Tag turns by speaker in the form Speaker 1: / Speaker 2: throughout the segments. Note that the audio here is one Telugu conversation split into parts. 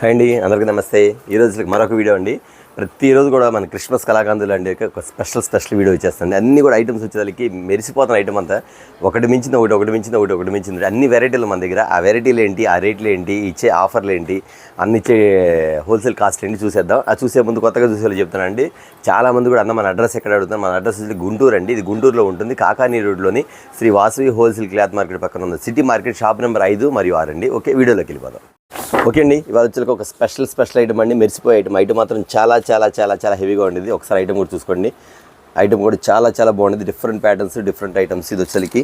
Speaker 1: హాయ్ అండి, అందరికీ నమస్తే. ఈరోజు మరొక వీడియో అండి. ప్రతిరోజు కూడా మన క్రిస్మస్ కళాకాంతులు అండి ఒక స్పెషల్ వీడియో ఇచ్చేస్తుంది. అన్నీ కూడా ఐటమ్స్ వచ్చేసరికి మెరిసిపోతున్న ఐటమ్ అంతా ఒకటి మించింది ఒకటి మించింది అన్ని వెరైటీలు మన దగ్గర. ఆ వెరైటీలు ఏంటి, ఆ రేట్లు ఏంటి, ఇచ్చే ఆఫర్లు ఏంటి, అన్ని ఇచ్చే హోల్సేల్ కాస్ట్ ఏంటి చూసేద్దాం. ఆ చూసే ముందు కొత్తగా చూసేవాళ్ళు చెప్తానండి, చాలామంది కూడా అన్న మన అడ్రస్ ఎక్కడ అడుగుతాం. మన అడ్రస్ వచ్చి గుంటూరు అండి. ఇది గుంటూరులో ఉంటుంది, కాకానీ రోడ్లోని Sri Vasavi wholesale cloth market పక్కన ఉంది. సిటీ మార్కెట్ షాప్ నెంబర్ 5 మరియు 6 అండి. ఓకే, వీడియోలోకి వెళ్ళిపోదాం. ఓకే అండి, ఇవాళ వచ్చి ఒక స్పెషల్ ఐటమ్ అండి. మెరిసిపోయే ఐటమ్ మాత్రం చాలా హెవీగా ఉండేది. ఒకసారి ఐటమ్ కూడా చూసుకోండి. ఐటమ్ కూడా చాలా బాగుండేది. Different patterns, different items. ఇది వచ్చేసరికి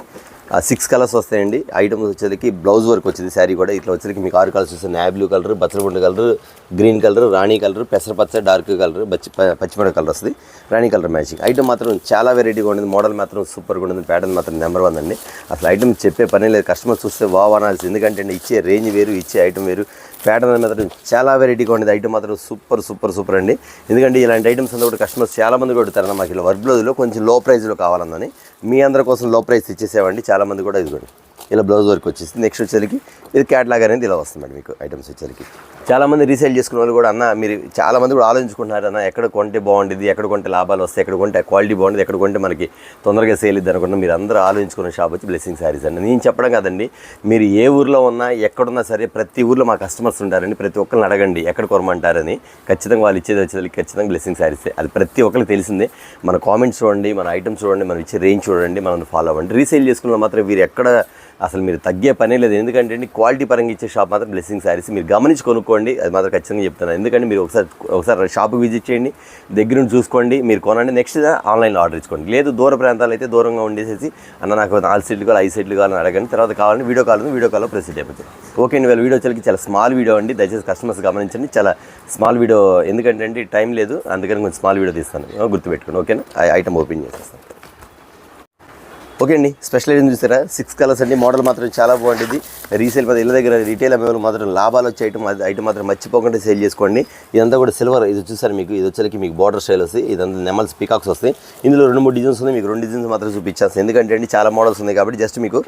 Speaker 1: 6 కలర్స్ వస్తాయండి. ఐటమ్స్ వచ్చేసరికి బ్లౌజ్ వర్క్ వచ్చింది. శారీ కూడా ఇట్లా వచ్చేసరికి మీకు 6 కలర్స్ వస్తాయి. నావీ బ్లూ కలర్, బచ్చలగుండ కలర్, గ్రీన్ కలర్, రాణి కలర్, పెసరపచ్చ, డార్క్ కలర్, పచ్చిమిడ కలర్ వస్తుంది. రాణి కలర్ మ్యాచింగ్. ఐటమ్ మాత్రం చాలా వెరైటీగా ఉండేది. మోడల్ మాత్రం సూపర్గా ఉండేది. ప్యాటర్న్ మాత్రం నెంబర్ 1 అండి. అసలు ఐటమ్ చెప్పే పని లేదు. కస్టమర్ చూస్తే వావ్ అనాల్సి. ఎందుకంటే ఇచ్చే రేంజ్ వేరు, ఇచ్చే ఐటమ్ వేరు. ప్యాటర్న్ మాత్రం చాలా వెరైటీగా ఉండేది. ఐటమ్ మాత్రం సూపర్ అండి. ఎందుకంటే ఇలాంటి ఐటమ్స్ అంతా కూడా కస్టమర్స్ చాలామంది కూడా అడుగుతారన్న, మాకు ఇలా వర్క్ బ్లౌజ్లో కొంచెం లో ప్రైస్లో కావాలని. మీ అందరి కోసం లో ప్రైస్ ఇచ్చేసేవండి. చాలామంది కూడా ఇదిగోండి ఇలా బ్లౌజ్ వర్క్ వచ్చేసి. నెక్స్ట్ వచ్చేసరికి ఇది క్యాట్లాగ్ అనేది ఇలా వస్తుంది మీకు ఐటమ్స్ వచ్చేసరికి. చాలామంది రీసేల్ చేసుకునే వాళ్ళు కూడా అన్న, మీరు చాలామంది కూడా ఆలోచించుకుంటున్నారు అన్న, ఎక్కడ కొంటే బాగుంటుంది, ఎక్కడ కొంటే లాభాలు వస్తాయి, ఎక్కడ కొంటే క్వాలిటీ బాగుంటుంది, ఎక్కడ కొంటే మనకి తొందరగా సేల్ ఇద్దాం అనుకున్నా. మీరు అందరూ ఆలోచించుకున్న షాప్ వచ్చి బ్లెస్సింగ్ శారీస్ అండి. నేను చెప్పడం కాదండి, మీరు ఏ ఊర్లో ఉన్నా ఎక్కడున్నా సరే ప్రతి ఊర్లో మా కస్టమర్స్ ఉంటారండి. ప్రతి ఒక్కరిని అడగండి ఎక్కడ కొనమంటారని. ఖచ్చితంగా వాళ్ళు ఇచ్చేది వచ్చేసరికి ఖచ్చితంగా బ్లెస్సింగ్ శారీసే. అది ప్రతి ఒక్కరికి తెలిసిందే. మన కామెంట్స్ చూడండి, మన ఐటమ్స్ చూడండి, మనం ఇచ్చే రేంజ్ చూడండి, మనం ఫాలో అవ్వండి. రీసేల్ చేసుకున్న మాత్రం వీరు ఎక్కడ అసలు మీరు తగ్గే పనే లేదు. ఎందుకంటే క్వాలిటీ పరంగా ఇచ్చే షాప్ మాత్రం బ్లెస్సింగ్ శారీస్. మీరు గమనించి కొనుక్కోండి, అది మాత్రం ఖచ్చితంగా చెప్తాను. ఎందుకంటే మీరు ఒకసారి షాప్కి విజిట్ చేయండి, దగ్గర నుంచి చూసుకోండి, మీరు కొనండి. నెక్స్ట్ ఆన్లైన్లో ఆర్డర్ ఇచ్చుకోండి. లేదు దూర ప్రాంతాలు అయితే దూరంగా ఉండేసేసి అన్న నాకు 4 సెట్లు కావాలి, 5 సెట్లు కావాలని అడగండి. తర్వాత కావాలని వీడియో కాల్లో ప్రొసీడ్ అయిపోతుంది. ఓకే అండి, వీళ్ళ వీడియో వచ్చేసరికి చాలా స్మాల్ వీడియో అండి. దయచేసి కస్టమర్స్ గమనించండి. చాలా స్మాల్ వీడియో, ఎందుకంటే టైం లేదు, అందుకని కొంచెం స్మాల్ వీడియో తీస్తాను, గుర్తుపెట్టుకోండి. ఓకేనా, ఐటమ్ ఓపెన్ చేసేస్తాను. ఓకే అండి, స్పెషల్ ఐటమ్ చూసారా? 6 కలర్స్ అండి. మోడల్ మాత్రం చాలా బాగుంటుంది. రీసేల్ మీద ఇళ్ళ దగ్గర రిటైల్ అమ్మేవాళ్ళు మాత్రం లాభాలు వచ్చే ఐటమ్ మాత్రం మర్చిపోకుండా సేల్ చేసుకోండి. ఇదంతా కూడా సిల్వర్. ఇది చూసారు మీకు, ఇది వచ్చేసరికి మీకు బార్డర్ స్టైల్ వస్తాయి. ఇదంతా నెమల్స్ పీకాక్స్ వస్తాయి. ఇందులో 2-3 డిజైన్స్ ఉన్నాయి. మీకు 2 డిజైన్స్ మాత్రం చూపించాల్సి, ఎందుకంటే చాలా మోడల్స్ ఉన్నాయి కాబట్టి జస్ట్ మీకు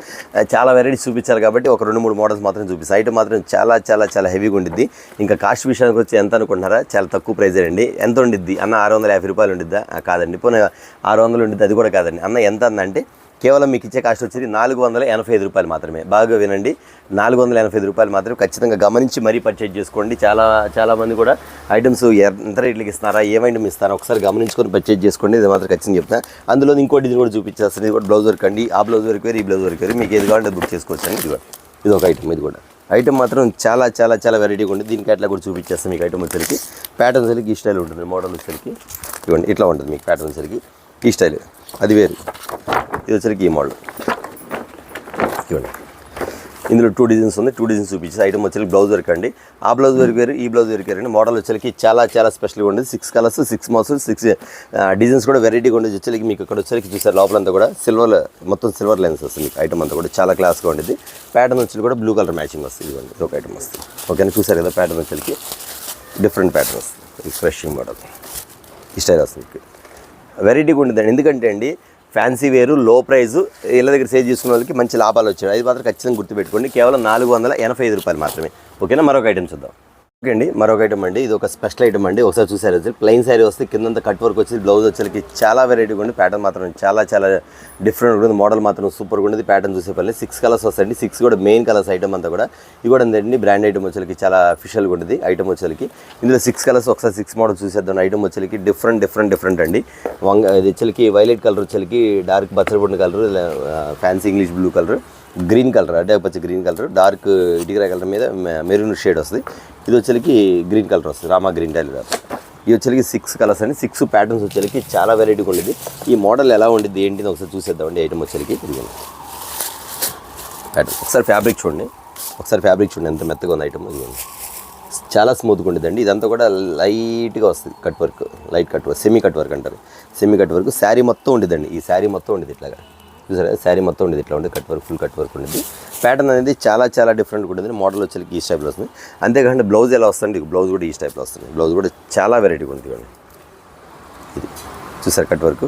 Speaker 1: చాలా వెరైటీస్ చూపించాలి కాబట్టి ఒక 2-3 మోడల్స్ మాత్రం చూపిస్తాను. ఐటమ్ మాత్రం చాలా హెవీగా ఉంటుంది. ఇంకా కాస్ట్ విషయానికి వచ్చి ఎంత అనుకుంటున్నారా? చాలా తక్కువ ప్రైజే అండి. ఎంత ఉండిద్ది అన్న? 650 రూపాయలు ఉండిద్దా? కాదండి. పోనీ 600 ఉండిద్ది, అది కూడా కాదండి. అన్న ఎంత అందంటే కేవలం మీకు ఇచ్చే కాస్ట్ వచ్చేది 485 రూపాయలు మాత్రమే. బాగా వినండి, 485 రూపాయలు మాత్రమే. ఖచ్చితంగా గమనించి మరీ పర్చేజ్ చేసుకోండి. చాలామంది కూడా ఐటమ్స్ ఎంత రేట్లకి ఇస్తున్నారా, ఏమైనా ఇస్తారా, ఒకసారి గమనించుకొని పర్చేజ్ చేసుకోండి. ఇది మాత్రం ఖచ్చితంగా చెప్తాను. అందులో ఇంకోటి ఇది కూడా చూపించేస్తుంది. ఇది కూడా బ్లౌజ్ వర్క్ అండి. ఆ బ్లౌజ్ వర్క్ వేరు, ఈ బ్లౌజ్ వర్క్ వేరు. మీకు ఏది కావాలంటే బుక్ చేసుకోవచ్చు అండి. ఇది ఒక ఐటమ్. ఇది కూడా ఐటమ్ మాత్రం చాలా వెరైటీగా ఉంటుంది. దీనికి అట్లా కూడా చూపించేస్తాను మీకు. ఐటమ్ వచ్చేసరికి ప్యాటర్న్ వచ్చరికి ఈ స్టైల్ ఉంటుంది. మోడల్ వచ్చేసరికి ఇవ్వండి ఇట్లా ఉంటుంది మీకు. ప్యాటర్న్ వచ్చరికి ఈ స్టైల్, అది వేరు. ఇది వచ్చరికి ఈ మోడల్ ఇవ్వండి. ఇందులో 2 డిజైన్స్ ఉంది. 2 డిజైన్స్ చూపించి ఐటమ్ వచ్చరికి బ్లౌజ్ వర్క్ అండి. ఆ బ్లౌజ్ వర్క్ వేరు, ఈ బ్లౌజ్ వర్క్ వేరు అండి. మోడల్ వచ్చరికి చాలా స్పెషల్గా ఉండేది. 6 కలర్స్, 6 మోడల్స్, 6 డిజైన్స్ కూడా వెరైటీగా ఉండేది. వచ్చరికి మీకు ఇక్కడ వచ్చరికి చూసారు లోపలంతా కూడా మొత్తం సిల్వర్ లైన్స్ వస్తుంది మీకు. ఐటమ్ అంతా కూడా చాలా క్లాస్గా ఉండేది. ప్యాటర్న్ వచ్చి కూడా బ్లూ కలర్ మ్యాచింగ్ వస్తుంది. ఇవ్వండి ఒక ఐటమ్ వస్తుంది. ఓకేనా, చూసారు కదా? ప్యాటర్న్ వచ్చరికి డిఫరెంట్ ప్యాటర్న్ వస్తుంది. ఫ్రెషింగ్ మోడల్ ఈ స్టైల్ వస్తుంది. వెరైటీగా ఉండేదండి. ఎందుకంటే అండి ఫ్యాన్సీ వేరు, లో ప్రైజు, ఇళ్ళ దగ్గర సేల్ చేసుకున్న వాళ్ళకి మంచి లాభాలు వచ్చాయి. అది మాత్రం ఖచ్చితంగా గుర్తుపెట్టుకోండి. కేవలం 485 రూపాయలు మాత్రమే. ఓకేనా, మరొక ఐటమ్ చూద్దాం. ఓకే అండి, మరొక ఐటమ్ అండి. ఇది ఒక స్పెషల్ ఐటమ్ అండి. ఒకసారి చూసారు వచ్చి ప్లెయిన్ శారీ వస్తే కిందంతా కట్ వర్క్ వచ్చి బ్లౌజ్ వచ్చేసరికి చాలా వెరైటీగా ఉంది. ప్యాటర్న్ మాత్రం చాలా డిఫరెంట్ ఉంటుంది. మోడల్ మాత్రం సూపర్గా ఉండేది. ప్యాటర్న్ చూసే పని 6 కలర్స్ వస్తాయండి. 6 కూడా మెయిన్ కలర్స్. ఐటమ్ అంతా కూడా ఇది కూడా ఏంటండి బ్రాండ్ ఐటమ్ వచ్చేసరికి చాలా అఫిషియల్గా ఉంటుంది. ఐటమ్ వచ్చేసరికి ఇందులో 6 కలర్స్. ఒకసారి 6 మోడల్ చూసేద్దాం. ఐటమ్ వచ్చేసరికి డిఫరెంట్ అండి. ఇది వచ్చేసరికి వైలెట్ కలర్, వచ్చేసరికి డార్క్ బచ్చలపొండు colour, fancy English blue colour, green colour, అంటే పచ్చి గ్రీన్ కలర్, డార్క్ ఇటుకరా కలర్ మీద మెరూన్ షేడ్ వస్తుంది. ఇది వచ్చేసరికి గ్రీన్ కలర్ వస్తుంది, రామా గ్రీన్ టైల్. ఇది వచ్చేసరికి 6 కలర్స్ అండి. 6 ప్యాటర్న్స్ వచ్చేసరికి చాలా వెరైటీగా ఉండేది. ఈ మోడల్ ఎలా ఉండేది ఏంటి ఒకసారి చూసేద్దామండి. ఐటమ్ వచ్చేసరికి ప్యాటర్న్ ఒకసారి ఫ్యాబ్రిక్ చూడండి. ఎంత మెత్తగా ఉంది ఐటమ్. చాలా స్మూత్గా ఉండేదండి. ఇదంతా కూడా లైట్గా వస్తుంది. Cut work, light cut work, semi cut work అంటారు. సెమీ కట్ వర్క్ శారీ మొత్తం ఉండేదండి. ఈ శారీ మొత్తం ఉండేది ఇట్లాగా. చూసారా, శారీ మొత్తం ఉండేది ఇట్లా ఉండేది. Cut work, full cut work ఉండేది. ప్యాటర్న్ అనేది చాలా డిఫరెంట్గా ఉంటుంది. మోడల్ వచ్చేసరికి ఈ టైప్లో వస్తుంది. అంతేకాకుండా బ్లౌజ్ ఎలా వస్తుంది, బ్లౌజ్ కూడా ఈ టైప్లో వస్తుంది. బ్లౌజ్ కూడా చాలా వెరైటీగా ఉంటుంది. ఇది చూసారు కట్ వర్క్,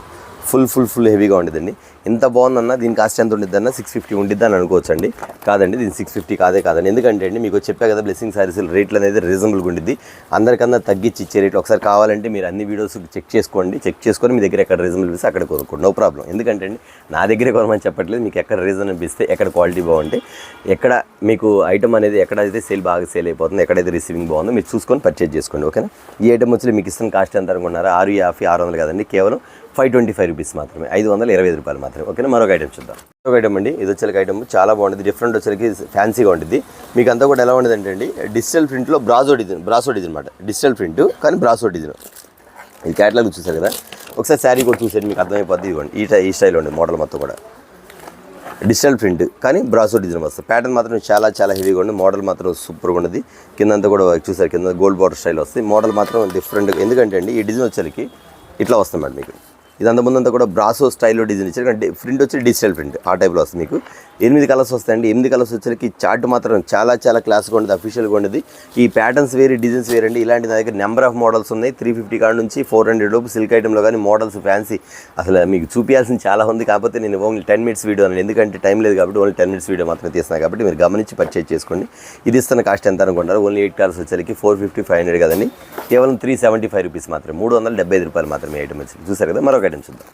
Speaker 1: ఫుల్ హెవీగా ఉండేదండి. ఎంత బాగుందన్న దీని కాస్ట్ ఎంత ఉండిద్ది అన్న 650 ఉండిద్ది అని అనుకోవచ్చండి. కాదండి దీని 650 కాదండి. ఎందుకంటే అండి మీకు చెప్పా కదా బ్లెస్సింగ్ శారీస్ రేట్లు అనేది రీజనబుల్గా ఉండిద్ది. అందరికన్నా తగ్గించి ఇచ్చే రేట్లు. ఒకసారి కావాలంటే మీరు అన్ని వీడియోస్ చెక్ చేసుకొని మీ దగ్గర ఎక్కడ రీజనబుల్ అనిపిస్తే అక్కడ కొనుక్కోండి, నో ప్రాబ్లం. ఎందుకంటే అండి నా దగ్గరే కొనమని చెప్పట్లేదు, మీకు ఎక్కడ రీజన్ అనిపిస్తే ఎక్కడ క్వాలిటీ బాగుంటే ఎక్కడ మీకు ఐటమ్ అనేది ఎక్కడైతే బాగా సేల్ అయిపోతుంది, ఎక్కడైతే రిసీవింగ్ బాగుందో మీరు చూసుకొని పర్చేజ్ చేసుకోండి. ఓకేనా. ఈ ఐటమ్ వచ్చి మీకు ఇస్తున్న కాస్ట్ ఎంత అనుకున్నారా? 650 కాదండి, కేవలం 525 రూపీస్ మాత్రమే, 525 రూపాయలు మాత్రమే. ఓకేనా. మరొక ఐటమ్ చూద్దాం. మరొక ఐటమ్ అండి, ఇది వచ్చేకి ఐటమ్ చాలా బాగుంటుంది, డిఫరెంట్ వచ్చేకి ఫ్యాన్సీగా ఉంటుంది. మీకు అంతా కూడా ఎలా ఉండదు అంటే అండి డిజిటల్ ప్రింట్లో బ్రాసో డిజైన్ అనమాట. డిజిటల్ ప్రింట్ కానీ బ్రాసో డిజైన్. ఇది క్యాటలాగ్ చూసారు కదా, ఒకసారి శారీ కూడా చూసేది మీకు అర్థమైపోద్ది. ఇవ్వండి ఈ స్టైల్ ఉంది మోడల్ మొత్తం కూడా డిజిటల్ ప్రింట్ కానీ బ్రాసో డిజైన్ వస్తుంది. ప్యాటర్న్ మాత్రం చాలా హెవీగా ఉంది. మోడల్ మాత్రం సూపర్గా ఉన్నది. కిందంతా కూడా చూసారు, కింద గోల్డ్ బార్డర్ స్టైల్ వస్తుంది. మోడల్ మాత్రం డిఫరెంట్. ఎందుకంటే అండి ఈ డిజైన్ వచ్చేకి ఇట్లా వస్తుంది మేడం మీకు. ఇదంతా ముందంతా కూడా బ్రాసో స్టైల్లో డిజైన్ ఇచ్చారు, కానీ ప్రింట్ వచ్చి డిజిటల్ ప్రింట్ ఆ టైప్లో వస్తుంది. మీకు 8 కలర్స్ వస్తాయండి. 8 కలర్స్ వచ్చేసరికి చార్ట్ మాత్రం చాలా క్లాస్గా ఉండేది, అఫీషియల్గా ఉండేది. ఈ ప్యాటర్న్స్ వేరే, డిజైన్స్ వేరే అండి. ఇలాంటి నా దగ్గర నెంబర్ ఆఫ్ మోడల్స్ ఉన్నాయి. 350 కాడ నుంచి 400 లోపు సిల్క్ ఐటెంలో కానీ మోడల్స్ ఫ్యాన్సీ అసలు మీకు చూపించాల్సింది చాలా ఉంది. కాకపోతే నేను ఓన్లీ 10 మినిట్స్ వీడియో అన్నాను, ఎందుకంటే టైం లేదు కాబట్టి ఓన్లీ 10 మినిట్స్ వీడియో మాత్రమే తీస్తున్నాను. కాబట్టి మీరు గమనించి పర్చేజ్ చేసుకోండి. ఇది ఇస్తున్న కాస్ట్ ఎంత అనుకుంటారు? ఓన్లీ 8 కలర్స్ వచ్చేసరికి 450, 500 కదండి, కేవలం 375 రూపీస్ మాత్రమే, 375 రూపాయలు మాత్రమే ఐటమ్ వచ్చింది. చూసారు కదా. మరొక ఐటమ్ చూద్దాం.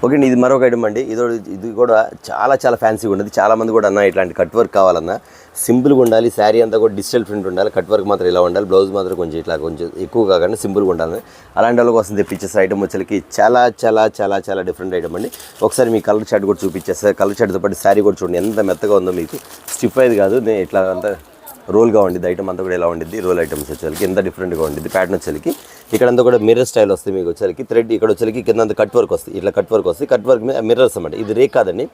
Speaker 1: ఓకే అండి, ఇది మరొక ఐటమ్ అండి. ఇది కూడా చాలా ఫ్యాన్సీగా ఉండదు. చాలామంది కూడా అన్న ఇట్లాంటి కట్ వర్క్ కావాలన్నా సింపుల్గా ఉండాలి, శారీ అంతా కూడా డిజిటల్ ప్రింట్ ఉండాలి, కట్ వర్క్ మాత్రం ఇలా ఉండాలి, బ్లౌజ్ మాత్రం కొంచెం ఎక్కువ కాకుండా సింపుల్గా ఉండాలి. అలాంటి వాళ్ళ కోసం తెప్పించేసే ఐటమ్ వచ్చేసరికి చాలా డిఫరెంట్ ఐటమ్ అండి. ఒకసారి మీ కలర్ చార్ట్ కూడా చూపించేస్తారు. కలర్ చార్ట్తో పాటు శారీ కూడా చూడండి ఎంత మెత్తగా ఉందో. మీకు స్టిఫ్ అయ్యేది కాదు, నేను ఇట్లా అంతా రోల్గా ఉండిద్ది. ఐటమ్ అంతా కూడా ఎలా ఉండిద్ది, రోల్ ఐటమ్స్ వచ్చేసరికి ఎంత డిఫరెంట్గా ఉండిద్ది. ప్యాటర్న్ వచ్చేసరికి ఇక్కడంతా కూడా మిర్రర్ స్టైల్ వస్తుంది మీకు వచ్చేసరికి. థ్రెడ్ ఇక్కడ వచ్చేసరికి కింద కట్ వర్క్ వస్తుంది, ఇట్లా కట్ వర్క్ వస్తుంది. కట్ వర్క్ మీద మిర్రర్స్ అన్నమాట. ఇది రేక్ కాదండి,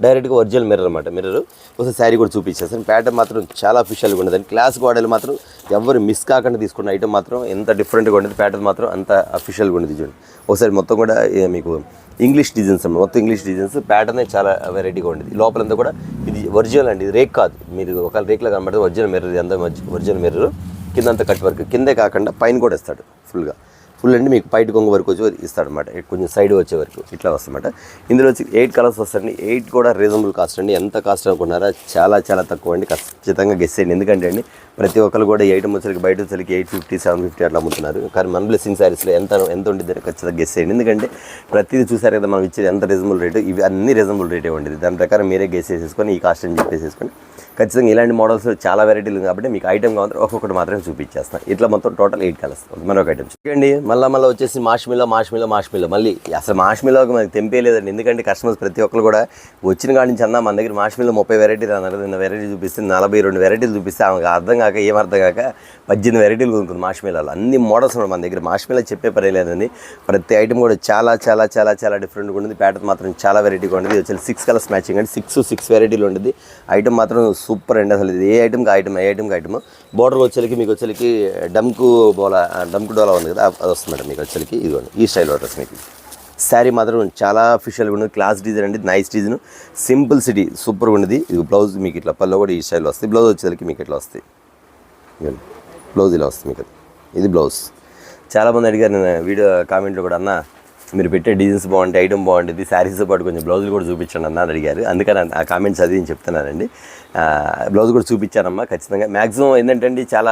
Speaker 1: డైరెక్ట్గా ఒరిజినల్ మిర్రర్ అనమాట. మిర్రర్ ఒకసారి శారీ కూడా చూపించేస్తాను. ప్యాటర్న్ మాత్రం చాలా అఫీషియల్గా ఉండదు. క్లాస్ మోడల్ మాత్రం ఎవరు మిస్ కాకుండా తీసుకున్న ఐటమ్ మాత్రం ఎంత డిఫరెంట్గా ఉండేది. ప్యాటర్న్ మాత్రం అంత అఫీషియల్గా ఉండేది. చూడండి ఒకసారి మొత్తం కూడా మీకు ఇంగ్లీష్ డిజైన్స్ అన్నమాట. మొత్తం ఇంగ్లీష్ డిజైన్స్. ప్యాటర్నే చాలా వెరైటీగా ఉండేది. లోపలంతా కూడా ఇది ఒరిజినల్ అండి, ఇది రేక్ కాదు. మీరు ఒకవేళ రేక్లో కనబడితే ఒరిజినల్ మిర్రర్, అంతా ఒరిజినల్ మిర్రర్. కిందంతా కట్ వర్క్, కిందే కాకుండా పైన కూడా ఇస్తాడు ఫుల్ అండి. మీకు పైట కొంగు వరకు వచ్చి ఇస్తాడు అనమాట, కొంచెం సైడ్ వచ్చే వరకు ఇట్లా వస్తుందన్నమాట. ఇందులో వచ్చి 8 కలర్స్ వస్తాయండి. 8 కూడా రీజనబుల్ కాస్ట్ అండి. ఎంత కాస్ట్ అనుకున్నారా? చాలా తక్కువ అండి. ఖచ్చితంగా గెస్ చేయండి. ఎందుకంటే అండి ప్రతి ఒక్కరు కూడా ఈ ఐటమ్ వచ్చరికి బయట వచ్చరికి 850, 750 అట్లా అమ్ముతున్నారు. కానీ మన బ్లెస్సింగ్ శారీస్లో ఎంత ఉండిద్దని ఖచ్చితంగా గెస్ చేయండి. ఎందుకంటే ప్రతిదీ చూసారు కదా మనం ఇచ్చేది ఎంత రీజనబుల్ రేటు. ఇవి అన్ని రీజనబుల్ రేటే ఉండేది. దాని ప్రకారం మీరే గెస్ చేసేసుకొని ఈ కాస్ట్ అని చెప్పేసేసుకొని ఖచ్చితంగా ఇలాంటి మోడల్స్ చాలా వెరైటీలు కాబట్టి మీకు ఐటమ్ కావాలి ఒక్కొక్కటి మాత్రమే చూపించేస్తాను. ఇట్లా మొత్తం టోటల్ 8 కలర్స్. మరొక ఐటమ్ చూడండి. మళ్ళీ వచ్చేసి మాష్మిలో మళ్ళీ అసలు మాష్మిలోకి మనకి తెంపేయలేదండి. ఎందుకంటే కస్టమర్స్ ప్రతి ఒక్కరు కూడా వచ్చిన కాడి నుంచి అన్నా మన దగ్గర మాష్మిలో 30 వెరైటీలు అన్నారు. నిన్న వెరైటీ చూపిస్తే 42 వెరైటీలు చూపిస్తే ఆమెకు అర్థం కాక 18 వెరైటీలు కొనుక్కుంది మాష్మిలాలో. అన్ని మోడల్స్ ఉన్నాయి మన దగ్గర. మాష్మిలో చెప్పే పర్లేదండి. ప్రతి ఐటమ్ కూడా చాలా డిఫరెంట్గా ఉంటుంది. ప్యాటర్న్ మాత్రం చాలా వెరైటీగా ఉండేది. వచ్చి 6 కలర్స్ మ్యాచింగ్ అండి. 6 వెరైటీలు ఉండేది. ఐటమ్ మాత్రం సూపర్ అండి. అసలు ఇది ఏ ఐటమ్కి ఐటమ్ బోర్డర్ వచ్చేకి మీకు వచ్చేకి డమ్కు డోలా ఉంది కదా, అది వస్తుంది మేడం మీకు వచ్చేకి. ఇదిగోండి ఈ స్టైల్ డ్రెస్ మీకు. శారీ మాత్రం చాలా అఫీషియల్గా ఉండదు. క్లాస్ డిజైన్ అండి, నైస్ డిజైన్, సింపుల్ సిటీ సూపర్గా ఉండేది. ఇది బ్లౌజ్ మీకు ఇట్లా పళ్ళు కూడా ఈ స్టైల్ వస్తుంది. బ్లౌజ్ వచ్చేసరికి మీకు ఇట్లా వస్తాయి. బ్లౌజ్ ఇలా వస్తుంది మీకు. ఇది బ్లౌజ్. చాలామంది అడిగారు నేను వీడియో కామెంట్లో కూడా, అన్న మీరు పెట్టే డిజైన్స్ బాగుంటాయి, ఐటమ్ బాగుంటుంది, శారీస్తో పాటు కొంచెం బ్లౌజులు కూడా చూపించండి అన్న అని అడిగారు. అందుకని ఆ కామెంట్స్ అది నేను చెప్తున్నానండి. బ్లౌజ్ కూడా చూపించానమ్మా ఖచ్చితంగా. మ్యాక్సిమం ఏంటంటే అండి చాలా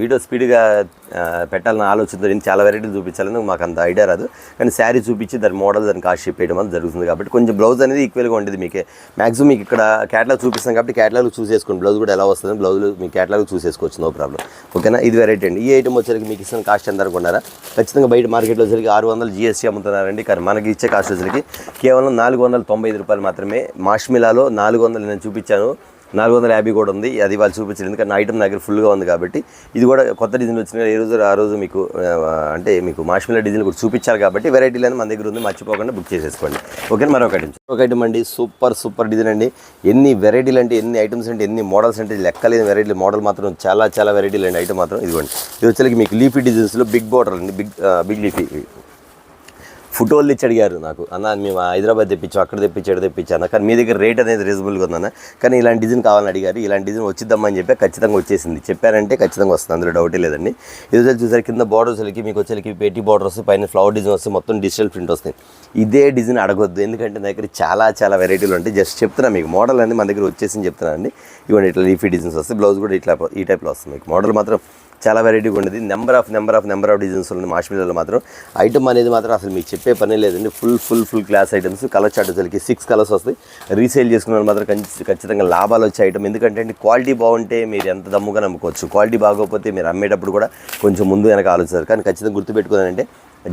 Speaker 1: వీడియో స్పీడ్గా పెట్టాలని ఆలోచనతో నేను చాలా వెరైటీలు చూపించాలని మాకు అంత ఐడియా రాదు. కానీ శారీ చూపించి దాని మోడల్ దాన్ని కాస్ట్ చెప్పేయడం అనేది జరుగుతుంది. కాబట్టి కొంచెం బ్లౌజ్ అనేది ఈక్వల్గా ఉంటుంది. మీకే మ్యాక్సిమం మీకు ఇక్కడ క్యాటలాగ్ చూపిస్తాం కాబట్టి క్యాటలాగ్ చూసేసుకోండి. బ్లౌజ్ కూడా ఎలా వస్తుంది బ్లౌజ్ మీ క్యాటలాగ్ చూసేసుకోవచ్చు, నో ప్రాబ్లం. ఓకేనా. ఇది వెరైటీ అండి. ఈ ఐటమ్ వచ్చేసరికి మీకు ఇస్తున్న కాస్ట్ ఎంత అనుకున్నారా? ఖచ్చితంగా బయట మార్కెట్లో వచ్చరికి 600 GST అమ్ముతున్నారండి. కానీ మనకి ఇచ్చే కాస్ట్ వచ్చరికి కేవలం 495 రూపాయలు మాత్రమే. మాష్మిలాలో 400 నేను చూపించాను, 450 కూడా ఉంది. అది వాళ్ళు చూపించారు ఎందుకంటే ఐటమ్ దగ్గర ఫుల్గా ఉంది కాబట్టి. ఇది కూడా కొత్త డిజైన్ వచ్చిన ఆ రోజు మీకు అంటే మీకు మాష్మిలా డిజైన్ కూడా చూపించారు కాబట్టి వెరైటీలు అనేది మన దగ్గర ఉంది, మర్చిపోకుండా బుక్ చేసేసుకోండి. ఓకే. మరొక ఐటమ్ అండి. సూపర్ డిజైన్ అండి. ఎన్ని వెరైటీలు అంటే ఎన్ని ఐటమ్స్ అంటే ఎన్ని మోడల్స్ అంటే లెక్కలేని వెరైటీలు. మోడల్ మాత్రం చాలా వెరైటీలు అండి. ఐటమ్ మాత్రం ఇదిగోండి. ఇది వచ్చేసరికి మీకు లీఫీ డిజైన్స్లో బిగ్ బోర్డర్ అండి, బిగ్ లీఫీ ఫోటోలు తెచ్చి అడిగారు నాకు, అన్న మేము హైదరాబాద్ తెప్పించాం, అక్కడ తెప్పించాను, కానీ మీ దగ్గర రేట్ అనేది రీజనబుల్గా ఉందన్న, కానీ ఇలాంటి డిజైన్ కావాలని అడిగారు, ఇలాంటి డిజైన్ వచ్చిద్దామని చెప్పి ఖచ్చితంగా వచ్చేసింది. చెప్పారంటే ఖచ్చితంగా వస్తుంది, అందులో డౌటే లేదండి. ఇది వచ్చి చూసారు కింద బార్డర్స్ మీకు వచ్చేసరికి పెట్టి బార్డర్ వస్తుంది, పైన ఫ్లవర్ డిజైన్ వస్తుంది, మొత్తం డిజిటల్ ప్రింట్ వస్తుంది. ఇదే డిజైన్ అడగొద్దు, ఎందుకంటే నా దగ్గర చాలా వెరైటీలు ఉంటాయి. జస్ట్ చెప్తున్నా మీకు, మోడల్ అనేది మన దగ్గర వచ్చేసి చెప్తున్నానండి. ఇవన్నీ ఇట్లా లీఫీ డిజైన్స్ వస్తాయి, బ్లౌజ్ కూడా ఇట్లా ఈ టైప్లో వస్తుంది. మీకు మోడల్ మాత్రం చాలా వెరైటీగా ఉండేది, నెంబర్ ఆఫ్ డిజైన్స్ ఉంది. మాష్మిల్లలో మాత్రం ఐటమ్ అనేది మాత్రం అసలు మీకు చెప్పే పని లేదండి. Full class items. Colour chart వచ్చేసరికి 6 కలర్స్ వస్తాయి. రీసేల్ చేసుకున్న వాళ్ళు మాత్రం ఖచ్చితంగా లాభాలు వచ్చే ఐటమ్. ఎందుకంటే క్వాలిటీ బాగుంటే మీరు ఎంత దమ్ముగా నమ్ముకోవచ్చు, క్వాలిటీ బాగోకపోతే మీరు అమ్మేటప్పుడు కూడా కొంచెం ముందు వెనక ఆలోచిస్తారు. కానీ ఖచ్చితంగా గుర్తుపెట్టుకోవాలంటే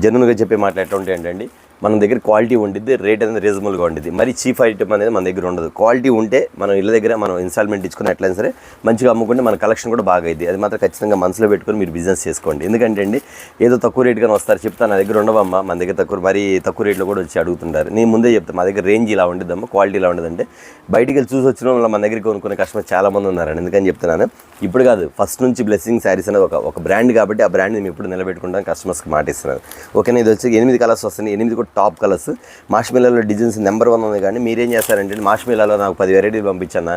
Speaker 1: జెన్యూన్గా చెప్పే మాటలు ఎట్లా ఉంటాయంటే, మన దగ్గర క్వాలిటీ ఉండిద్ది, రేట్ అనేది రీజనబుల్గా ఉండిద్ది. మరి చీప్ ఐటమ్ అనేది మన దగ్గర ఉండదు. క్వాలిటీ ఉంటే మనం ఇళ్ళ దగ్గర మనం ఇన్స్టాల్మెంట్ ఇచ్చుకుని ఎట్లయినా సరే మంచిగా అమ్ముకుంటే మన కలెక్షన్ కూడా బాగా అయింది. అది మాత్రం ఖచ్చితంగా మనసులో పెట్టుకొని మీరు బిజినెస్ చేసుకోండి. ఎందుకంటే అండి, ఏదో తక్కువ రేటుగానే వస్తారు, చెప్తాను నా దగ్గర ఉండవమ్మా, మన దగ్గర తక్కువ రేట్లో కూడా వచ్చి అడుగుతుంటారు. నేను ముందే చెప్తాను, మా దగ్గర రేంజ్ ఇలా ఉండదమ్మా, క్వాలిటీ ఇలా ఉండదంటే బయటికి వెళ్ళి చూసి వచ్చిన వాళ్ళు మన దగ్గరికి కొనుక్కునే కస్టమర్ చాలామంది ఉన్నారండి. ఎందుకని చెప్తున్నాను, ఇప్పుడు కాదు, ఫస్ట్ నుంచి బ్లెస్సింగ్ శారీస్ అనేది ఒక బ్రాండ్ కాబట్టి ఆ బ్రాండ్ని మేము ఇప్పుడు నిలబెట్టుకుంటాను, కస్టమర్స్కి మాట ఇస్తున్నాను. ఓకేనా. ఇది వచ్చి 8 కలర్స్ వస్తున్నాయి, 8 కూడా టాప్ కలర్స్. మాష్మిల్లాలో డిజైన్స్ నెంబర్ 1 ఉంది. కానీ మీరేం చేస్తారంటే, మాష్మిల్లాలో నాకు 10 వెరైటీలు పంపించన్నా,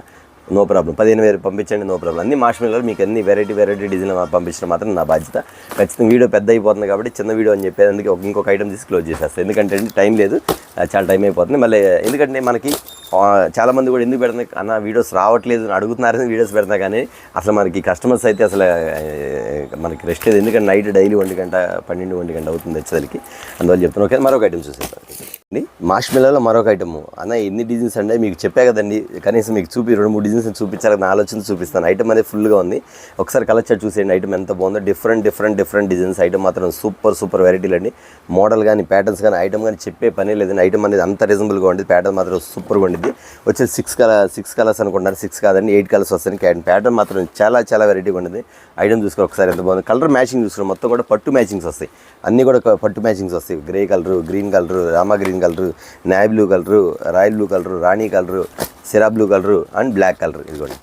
Speaker 1: నో ప్రాబ్లం, 15 పంపించండి, నో ప్రాబ్లం. అన్ని మాష్మిల్లాలో మీకు అన్ని వెరైటీ డిజైన్ పంపించడం మాత్రం నా బాధ్యత. ఖచ్చితంగా వీడియో పెద్ద అయిపోతుంది కాబట్టి చిన్న వీడియో అని చెప్పేది, అందుకే ఇంకొక ఐటమ్ తీసి క్లోజ్ చేసేస్తాను. ఎందుకంటే టైం లేదు, చాలా టైం అయిపోతుంది మళ్ళీ. ఎందుకంటే మనకి చాలామంది కూడా ఎందుకు పెడుతున్నాయి అన్న వీడియోస్ రావట్లేదు అని అడుగుతున్నారని వీడియోస్ పెడతా, కానీ అసలు మనకి కస్టమర్స్ అయితే అసలు మనకి రెస్ట్ లేదు. ఎందుకంటే నైట్ డైలీ 1 గంట 12 గంట అవుతుంది వచ్చేసరికి, అందువల్ల చెప్తాను. ఓకే, మరొక ఐటమ్ చూసేస్తాను. మాష్మిల్లాలో మరొక ఐటమ్ అన్న, ఎన్ని డిజైన్స్ అంటే మీకు చెప్పా కదండి, కనీసం మీకు 2-3 డిజైన్స్ చూపించాలని నా ఆలోచన చూపిస్తాను. ఐటమ్ అనేది ఫుల్గా ఉంది, ఒకసారి కలర్ చార్ట్ చూసేయండి. ఐటమ్ ఎంత బాగుందో, డిఫరెంట్ డిజైన్స్. ఐటమ్ మాత్రం సూపర్ వెరైటీలు అండి. మోడల్ కానీ ప్యాటర్న్స్ కానీ ఐటమ్ కానీ చెప్పే పని లేదండి. ఐటమ్ అనేది అంత రీజనబుల్గా ఉండేది, ప్యాటర్న్ మాత్రం సూపర్గా ఉండేది. వచ్చేసి 6 కలర్స్ అనుకుంటున్నారు, 6 కాదండి 8 కలర్స్ వస్తాయి. ప్యాటర్న్ మాత్రం చాలా వెరైటీగా ఉండేది. ఐటమ్ చూసుకొని ఒకసారి ఎంత బాగుంది. కలర్ మ్యాచింగ్ చూసుకుని మొత్తం కూడా పట్టు మ్యాచింగ్స్ వస్తాయి, అన్నీ కూడా పట్టు మ్యాచింగ్స్ వస్తాయి. గ్రే కలరు, గ్రీన్ కలరు, రామా green colour, navy blue colour, royal blue colour, రాణి కలరు, సిరా blue colour and black colour. ఇదిగోండి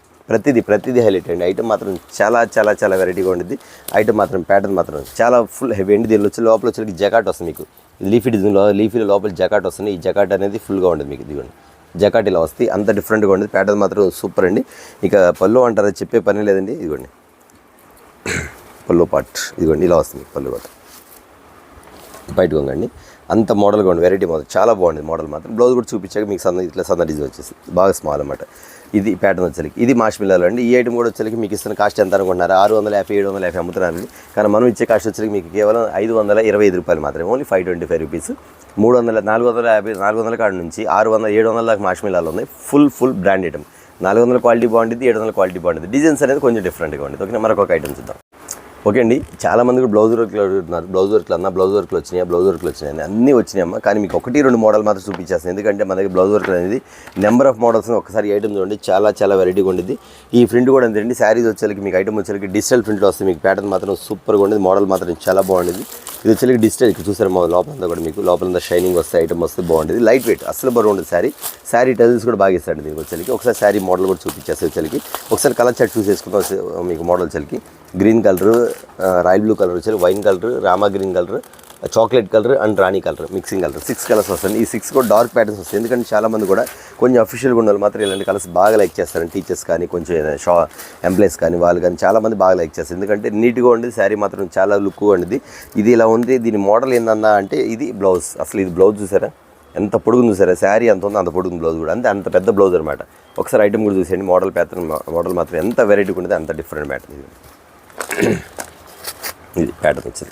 Speaker 1: ప్రతిదీ హైలైట్ అండి. ఐటమ్ మాత్రం చాలా వెరైటీగా ఉండేది. ఐటమ్ మాత్రం ప్యాటర్న్ మాత్రం చాలా ఫుల్ హెవీ అండి. దీనిలో వచ్చి లోపల వచ్చి జకాట్ వస్తుంది మీకు, లీఫీ డిజైన్లో లీఫీలో లోపల జకాట్ వస్తుంది. ఈ జకాట్ అనేది ఫుల్గా ఉండదు మీకు. ఇదిగోండి జకాట్ ఇలా వస్తుంది, అంత డిఫరెంట్గా ఉండేది. ప్యాటర్న్ మాత్రం సూపర్ అండి. ఇక పళ్ళు అంటారా, చెప్పే పని లేదండి. ఇదిగోండి పళ్ళు పార్ట్, ఇదిగోండి ఇలా వస్తుంది పళ్ళు పార్ట్, బయటకు వంగండి. అంత మోడల్గా ఉంది, వెరైటీ మోడల్ చాలా బాగుంది. మోడల్ మాత్రం బ్లౌజ్ కూడా చూపించాక మీకు సన్న డిజైన్ వచ్చేసి బాగా స్మాల్ అనమాట. ఇది ప్యాటర్న్ వచ్చేసరికి ఇది మాష్మిల్లాలో అండి. ఈ ఐటమ్ కూడా వచ్చేసరికి మీకు ఇస్తున్న కాస్ట్ ఎంత అనుకుంటున్నారు, 650 750 అమ్ముతున్నారండి. కానీ మనం ఇచ్చే కాస్ట్ వచ్చేసరికి మీకు కేవలం 525 రూపాయలు మాత్రమే, ఓన్లీ 525 రూపీస్. 450 కాడ నుంచి 600 700 దాకా మాష్మిల్లాలో ఉన్నాయి. Full brand item. 400 క్వాలిటీ బాగుంటుంది, 700 క్వాలిటీ బాగుంటుంది. డిజైన్స్ అనేది కొంచెం డిఫరెంట్గా ఉంటుంది. ఓకే, మరొక ఐటమ్ చూద్దాం. ఓకే అండి, చాలామంది కూడా బ్లౌజ్ వర్క్లు అడుగుతున్నారు. బ్లౌజ్ వర్క్లు వచ్చినాయి అన్నీ వచ్చినాయమ్మా. కానీ మీకు 1-2 మోడల్ మాత్రం చూపించేస్తాను. ఎందుకంటే మన దగ్గర బ్లౌజ్ వర్క్లు అనేది నెంబర్ ఆఫ్ మోడల్స్ ఒకసారి ఐటమ్ చూడండి, చాలా వెరైటీగా ఉండేది. ఈ ప్రింట్ కూడా అంతేండి. శారీస్ వచ్చేసరికి మీకు ఐటమ్ వచ్చేసరికి డిజిటల్ ప్రింట్లో వస్తుంది. మీకు ప్యాటర్న్ మాత్రం సూపర్గా ఉండేది, మోడల్ మాత్రం చాలా బాగుండేది. ఇది వచ్చేసరికి డిజిటల్, ఇక్కడ చూసారు మా లోపలంతా కూడా మీకు లోపలంతా షైనింగ్ వస్తే ఐటమ్ వస్తే బాగుండేది. లైట్ వెయిట్, అసలు బరువు ఉండదు శారీ టెల్స్ కూడా బాగా ఇస్తాడు దీనికి వచ్చేసరికి. ఒకసారి శారీ మోడల్ కూడా చూపించేస్తే వచ్చేసరికి ఒకసారి కలర్ చార్ట్ చూసేసుకుంటాం మీకు. మోడల్ వచ్చేసరికి green colour, royal blue colour వచ్చేసి, వైన్ కలర్, రామా green colour, chocolate colour and రాణి కలర్, మిక్సింగ్ కలర్. 6 కలర్స్ వస్తాయి. ఈ 6 కూడా డార్క్ ప్యాటర్న్స్ వస్తాయి. ఎందుకంటే చాలామంది కూడా కొంచెం అఫీషియల్గా ఉండాలి మాత్రం ఇలాంటి కలర్స్ బాగా లైక్ చేస్తారు. టీచర్స్ కానీ కొంచెం ఎంప్లాయీస్ కానీ వాళ్ళు కానీ చాలామంది బాగా లైక్ చేస్తారు. ఎందుకంటే నీట్గా ఉండేది, శారీ మాత్రం చాలా లుక్గా ఉండేది. ఇది ఇలా ఉంది. దీని మోడల్ ఏందన్నా అంటే ఇది బ్లౌజ్. అసలు ఇది బ్లౌజ్ చూసారా, ఎంత పొడుగు చూసారా, శారీ ఎంత ఉందో అంత పొడుగు బ్లౌజ్ కూడా అంత పెద్ద బ్లౌజ్ అనమాట. ఒకసారి ఐటమ్ కూడా చూసేయండి. మోడల్ మాత్రం ఎంత వెరైటీగా ఉండేది, అంత డిఫరెంట్ ప్యాటర్న్. ఇది ప్యాటర్న్ వచ్చేది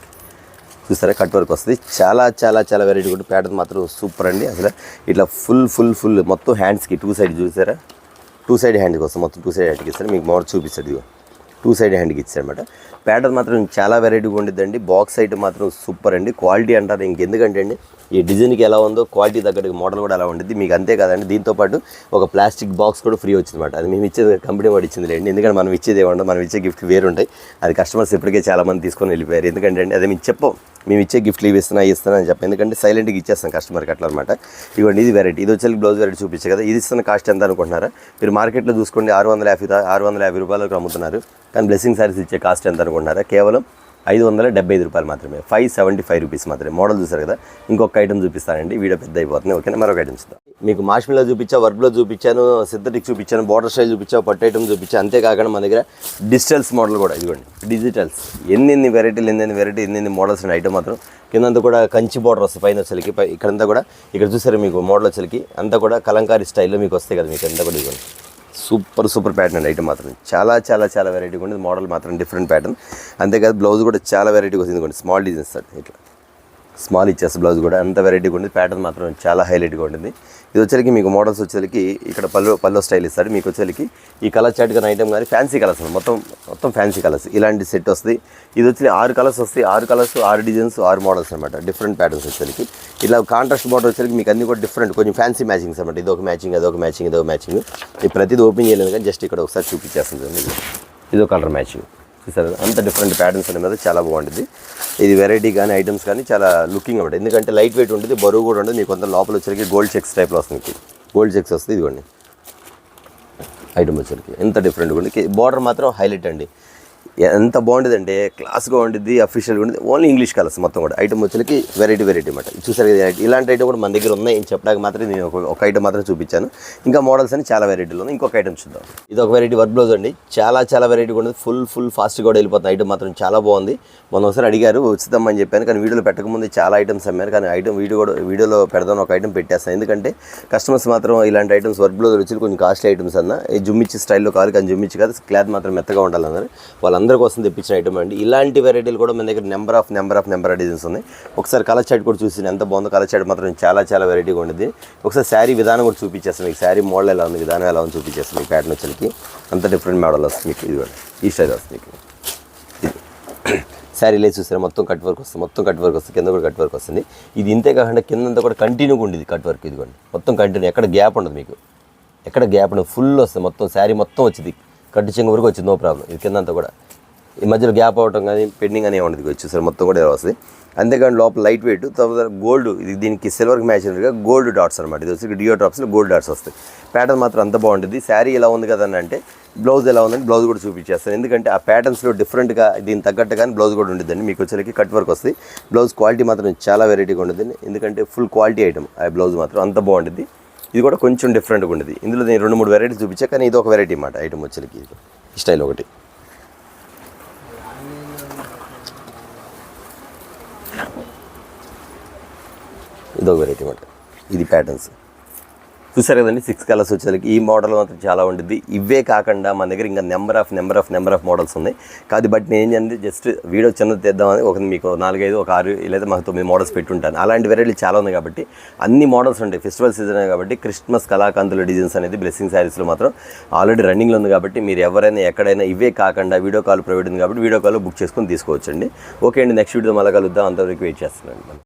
Speaker 1: చూస్తారా, కట్ వర్క్ వస్తుంది. చాలా వెరైటీ కూడా. ప్యాటర్న్ మాత్రం సూపర్ అండి. అసలు ఇట్లా ఫుల్ మొత్తం హ్యాండ్స్కి 2 సైడ్ చూసారా, 2 సైడ్ హ్యాండ్కి వస్తుంది. మొత్తం 2 సైడ్ హ్యాండ్కి ఇస్తారు. మీకు మోడల్ చూపిస్తాడు, ఇదిగో 2 సైడ్ హ్యాండ్కి ఇచ్చారనమాట. ప్యాటర్న్ మాత్రం చాలా వెరైటీగా ఉండిద్దండి. బాక్స్ ఐటమ్ మాత్రం సూపర్ అండి. క్వాలిటీ అంటారు ఇంకెందుకంటే అండి, ఈ డిజైన్కి ఎలా ఉందో క్వాలిటీ తగ్గట్టు మోడల్ కూడా అలా ఉంటుంది మీకు. అంతే కదండి, దీంతోపాటు ఒక ప్లాస్టిక్ బాక్స్ కూడా ఫ్రీ వచ్చిందన్నమాట. అది మేము ఇచ్చేది కంపెనీ వాడు ఇచ్చింది లేండి. ఎందుకంటే మనం ఇచ్చేది ఏమన్నా, మనం ఇచ్చే గిఫ్ట్ వేరు ఉంటాయి. అది కస్టమర్స్ ఇప్పటికే చాలామంది తీసుకొని వెళ్ళిపోయారు. ఎందుకంటే అండి అది మేము చెప్పం, మేము ఇచ్చే గిఫ్ట్లు ఇవి ఇస్తున్నా అని చెప్పి. ఎందుకంటే సైలెంట్గా ఇచ్చేస్తాం కస్టమర్కి అట్లా అనమాట. ఇవ్వండి ఇది వెరైటీ. ఇది వచ్చి బ్లౌజ్ వెరైటీ చూపించే కదా. ఇది ఇస్తున్న కాస్ట్ ఎంత అనుకుంటున్నారా మీరు? మార్కెట్లో చూసుకోండి 650 రూపాయలకు అమ్ముతున్నారు. కానీ బ్లెస్సింగ్ సారీస్ ఇచ్చే కాస్ట్ ఎంత అనుకుంటున్నారా? కేవలం 575 రూపాయలు మాత్రమే, 575 రూపీస్ మాత్రమే. మోడల్ చూసారు కదా. ఇంకొక ఐటమ్ చూపిస్తానండి, వీడియో పెద్ద అయిపోతుంది. ఓకేనా, మరొక ఐటమ్ చూద్దాం. మీకు మాష్మిలో చూపించా, వర్క్లో చూపించాను, సింథటిక్ చూపించాను, బార్డర్ స్టైల్ చూపించా, పట్టు ఐటమ్ చూపించాను. అంతేకాకుండా మన దగ్గర డిజిటల్స్ మోడల్ కూడా ఇదిగోండి. డిజిటల్స్ ఎన్ని వెరైటీలు, ఎన్ని మోడల్స్ ఉన్నాయి. ఐటమ్ మాత్రం కిందంతా కూడా కంచి బార్డర్ వస్తుంది, పైన వచ్చేసరికి ఇక్కడంతా కూడా ఇక్కడ చూసారు మీకు మోడల్ వచ్చేసరికి అంతా కూడా కలంకారీ స్టైల్లో మీకు వస్తాయి కదా. మీకు అంతా కూడా ఇదిగోండి సూపర్ ప్యాటర్న్ అండి. ఐటమ్ మాత్రం చాలా వెరైటీగా ఉంటుంది. మోడల్ మాత్రం డిఫరెంట్ ప్యాటర్న్. అంతేకాదు బ్లౌజ్ కూడా చాలా వెరైటీగా వస్తుంది. ఇదిగోండి స్మాల్ డిజైన్స్ ఇట్లా స్మాల్ ఇచ్చేస్తే బ్లౌజ్ కూడా అంత వెరైటీగా ఉంటుంది. ప్యాటర్న్ మాత్రం చాలా హైలైట్గా ఉంటుంది. ఇది వచ్చేసరికి మీకు మోడల్స్ వచ్చేసరికి ఇక్కడ పల్లో స్టైల్ ఇస్తాడు. మీకు వచ్చేసరికి ఈ కలర్ చాట్ కానీ ఐటమ్ కానీ ఫ్యాన్సీ కలర్స్ మొత్తం ఫ్యాన్సీ కలర్స్ ఇలాంటి సెట్ వస్తుంది. ఇది వచ్చి 6 కలర్స్ వస్తాయి. 6 కలర్స్ 6 డిజైన్స్ 6 మోడల్స్ అనమాట. డిఫరెంట్ ప్యాటర్న్స్ వచ్చేసరికి ఇలా కాంట్రాస్ట్ బార్డర్ వచ్చేసరికి మీకు అన్ని కూడా డిఫరెంట్ కొంచెం ఫ్యాన్సీ మ్యాచింగ్స్ అనమాట. ఇదొక మ్యాచింగ్, అదొక మ్యాచింగ్, ఇదొక మ్యాచింగ్. ఇది ప్రతిదీ ఓపెన్ చేయలేదు కానీ జస్ట్ ఇక్కడ ఒకసారి చూపించేస్తుంది. ఇదో కలర్ మ్యాచింగ్ చూసారు. అంత డిఫరెంట్ ప్యాటర్న్స్ అనేది చాలా బాగుంటుంది. ఇది వెరైటీ కానీ ఐటమ్స్ కానీ చాలా లుకింగ్ అనమాట. ఎందుకంటే లైట్ వెయిట్ ఉంటుంది, బరువు కూడా ఉంటుంది. మీకు కొంత లోపల వచ్చరికి గోల్డ్ చెక్స్ టైప్లో వస్తుంది. గోల్డ్ చెక్స్ వస్తుంది. ఇదిగోండి ఐటమ్ వచ్చరికి ఎంత డిఫరెంట్గా ఉంటుంది. బార్డర్ మాత్రం హైలైట్ అండి. ఎంత బాగుంటుందంటే క్లాస్గా ఉంటుంది, అఫీషియల్గా ఉంటుంది. ఓన్లీ ఇంగ్లీష్ కలర్స్ మొత్తం కూడా. ఐటమ్ వచ్చరికి వెరైటీ అనమాట. చూసారు కదా, ఇలాంటి ఐటమ్ కూడా మన దగ్గర ఉన్నాయి. చెప్పడానికి మాత్రం నేను ఒక ఐటమ్ మాత్రం చూపించాను. ఇంకా మోడల్స్ అని చాలా వెరైటీలు ఉన్నాయి. ఇంకొక ఐటమ్ చూద్దాం. ఇది ఒక వెరైటీ వర్క్ బ్లౌజ్ అండి. చాలా వెరైటీగా ఉంటుంది. ఫుల్ ఫాస్ట్గా కూడా వెళ్ళిపోతుంది. ఐటమ్ మాత్రం చాలా బాగుంది. మొన్న ఒకసారి అడిగారు ఉచితమ్మని చెప్పాను, కానీ వీడియోలో పెట్టకముందు చాలా ఐటమ్స్ అమ్మారు. కానీ ఐటమ్ వీడియోలో పెడదాం ఒక ఐటమ్ పెట్టేస్తాను. ఎందుకంటే కస్టమర్స్ మాత్రం ఇలాంటి ఐటమ్స్ వర్క్ బ్లౌజ్ వచ్చి కొంచెం కాస్ట్లీ ఐటమ్స్ అన్న జుమ్మిచ్చి స్టైల్లో కాదు, కానీ జుమ్మిచ్చి కాదు, క్లాత్ మాత్రం మెత్తగా ఉండాలన్నారు. వాళ్ళందరి కోసం తెప్పించిన ఐటమ్ అండి. ఇలాంటి వెరైటీలు కూడా మన దగ్గర నెంబర్ ఆఫ్ డిజైన్స్ ఉన్నాయి. ఒకసారి కలర్ చాట్ కూడా చూసి ఎంత బాగుందో. కలర్ చాట్ మాత్రం చాలా వెరైటీగా ఉంటుంది. ఒకసారి శారీ విధానం కూడా చూపించేస్తాను మీకు. శారీ మోడల్ ఎలా ఉంది, విధానం ఎలా ఉంది చూపించేస్తాను మీకు. ప్యాటర్న్ వచ్చేకి అంత డిఫరెంట్ మోడల్ వస్తుంది మీకు. ఇది కూడా ఈ స్టైల్ వస్తుంది మీకు. శారీ లేదు చూసారా, మొత్తం కట్ వర్క్ వస్తుంది. కింద కూడా కట్ వర్క్ వస్తుంది. ఇది ఇంతే కాకుండా కిందంతా కూడా కంటిన్యూగా ఉండేది కట్ వర్క్. ఇదిగోండి మొత్తం కంటిన్యూ, ఎక్కడ గ్యాప్ ఉండదు మీకు. ఎక్కడ గ్యాప్ ఉండదు, ఫుల్ వస్తుంది. మొత్తం శారీ మొత్తం వచ్చింది, కట్టు చెంగు వరకు వచ్చింది, నో ప్రాబ్లం. ఇది కిందంతా కూడా ఈ మధ్యలో గ్యాప్ అవ్వటం కానీ పెండింగ్ అని ఉండదు. వచ్చేసరి మొత్తం కూడా వస్తుంది. అంతేకాని లోపల లైట్ వెయిట్, తర్వాత గోల్డ్, ఇది దీనికి సిల్వర్కి మ్యాచ్ అయినట్టుగా గోల్డ్ డాట్స్ అనమాట. ఇది వచ్చి డియో డ్రాప్స్లో గోల్డ్ డాట్స్ వస్తాయి. ప్యాటర్న్ మాత్రం అంత బాగుంటుంది. శారీ ఎలా ఉంది కదండి అంటే బ్లౌజ్ ఎలా ఉందంటే బ్లౌజ్ కూడా చూపించేస్తాను. ఎందుకంటే ఆ ప్యాటర్న్స్లో డిఫరెంట్గా దీని తగ్గట్టు కానీ బ్లౌజ్ కూడా ఉంటుందండి. మీకు వచ్చేసరికి కట్ వర్క్ వస్తుంది. బ్లౌజ్ క్వాలిటీ మాత్రం చాలా వెరైటీగా ఉంటుంది. ఎందుకంటే ఫుల్ క్వాలిటీ ఐటమ్. ఆ బ్లౌజ్ మాత్రం అంత బాగుంటుంది. ఇది కూడా కొంచెం డిఫరెంట్గా ఉంటుంది. ఇందులో నేను 2-3 వెరైటీస్ చూపించా, కానీ ఇది ఒక వెరైటీ అన్నమాట. ఐటమ్ వచ్చేసరికి ఈ స్టైల్ ఒకటి. ఇదొక వెరైటీ అన్నమాట. ఇది ప్యాటర్న్స్ చూసారు కదండి. 6 కలర్స్ వచ్చేసరికి ఈ మోడల్ మాత్రం చాలా ఉంటుంది. ఇవే కాకుండా మన దగ్గర ఇంకా నెంబర్ ఆఫ్ మోడల్స్ ఉన్నాయి. కాదు బట్ నేను ఏం చేయండి, జస్ట్ వీడియో చిన్నది తెద్దామని ఒక మీకు 4-5 ఒక 6 లేదా మాకు 9 మోడల్స్ పెట్టుంటాను. అలాంటి వెరైటీలు చాలా ఉన్నాయి కాబట్టి అన్ని మోడల్స్ ఉంటాయి. ఫెస్టివల్ సీజన్ కాబట్టి క్రిస్మస్ కళాకాంతుల డిజైన్స్ అనేది బ్లెస్సింగ్ శారీస్లో మాత్రం ఆల్రెడీ రన్నింగ్లో ఉంది. కాబట్టి మీరు ఎవరైనా ఎక్కడైనా ఇవే కాకుండా వీడియో కాల్ ప్రొవైడ్ ఉంది కాబట్టి వీడియో కాల్ బుక్ చేసుకొని తీసుకోవచ్చండి. ఓకే అండి, నెక్స్ట్ వీడియో మళ్ళీ కలుద్దాం. అంతవరకు వెయిట్ చేస్తున్నాను.